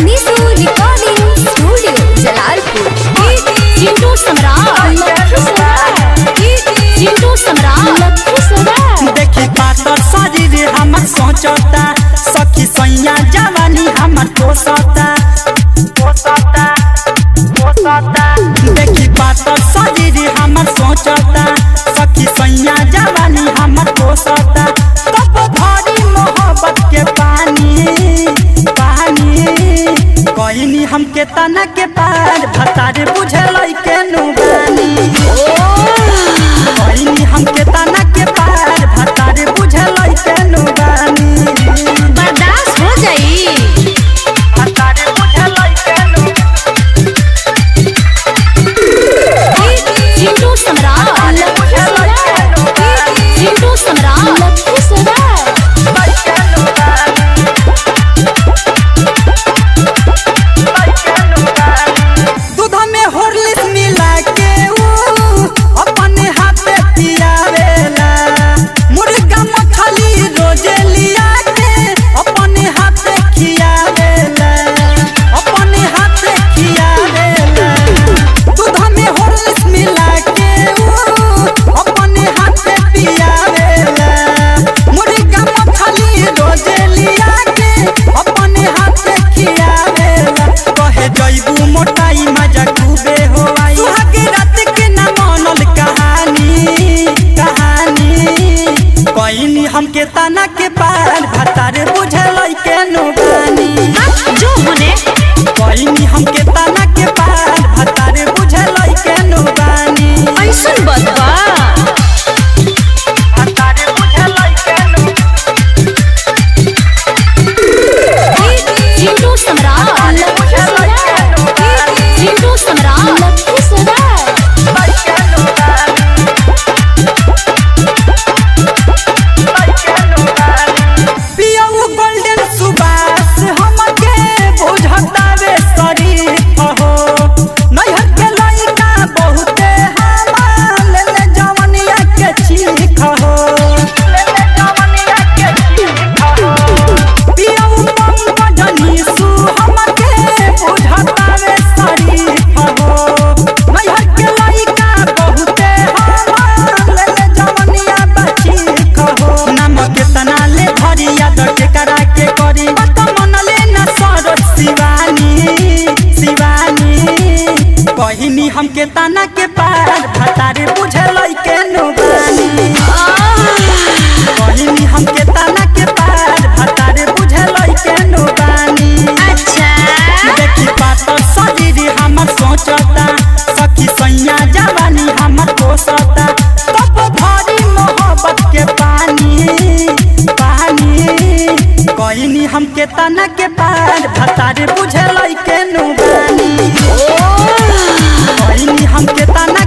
Nishu recording studio Jalalpur. Jintu Samrat देखी पातर शरीर हमर सोचता सखी सैया जवानी हमर पोसता देखी पातर शरीर हमर सोचता सखी सैया जवानी हमर पोसता तब भरी मोहब्बत के पानी कहनी हमके तना के पार भतारे बुझल के नुबानी कहनी हमके तना के पार भतारे बुझल के नुबानी बर्दाश्त हो जाई। भतारे बुझल के जिंटू सम्राट दूध में हॉर्लिक्स मिला के अपने हाथे पियावेला मुर्गा मछली रोजे लिया के अपने हाथे खियावेला दूध में हॉर्लिक्स मिला के अपने हाथे पियावेला मुर्गा मछली रोजे लिया के अपने हाथे खियावेला कहे जइबू मोटाई मजा खूबे हो आई सुहाग रात के ना मनल कहानी कहनी हमके तना के पार भतारे बुझल के नुबानी जो होने कहनी हमके तना के पार भतारे बुझल के नुबानी ऐसन बदबा भतारे बुझल के जिंटू सम्राट पियऊ गोल्डन सुबास हमके बुझतावे शरीफ हो नैहर के लइका बहुते हमाल ले जवनिया के चीख हो पियऊ पंकजनीसु हमके बुझतावे शरीफ हो नैहर के लइका बहुते हमाल ले जवनिया बचीख हो नमक तना ले भरिया दटे करा के करी मत मनले न सरोज शिवानी कहनी हमके तना के पार भतारे बुझल के नुबानी कहनी हमके तना के पार भतारे बुझल के नुबानी अच्छा देखी पातर शरीर हमर सोचता सखी सैया जवानी हमर पोसता तब भरी मोहब्बत के पानी कहनी हमके तना के पार भतारे बुझल के नुबानी कहनी हमके तना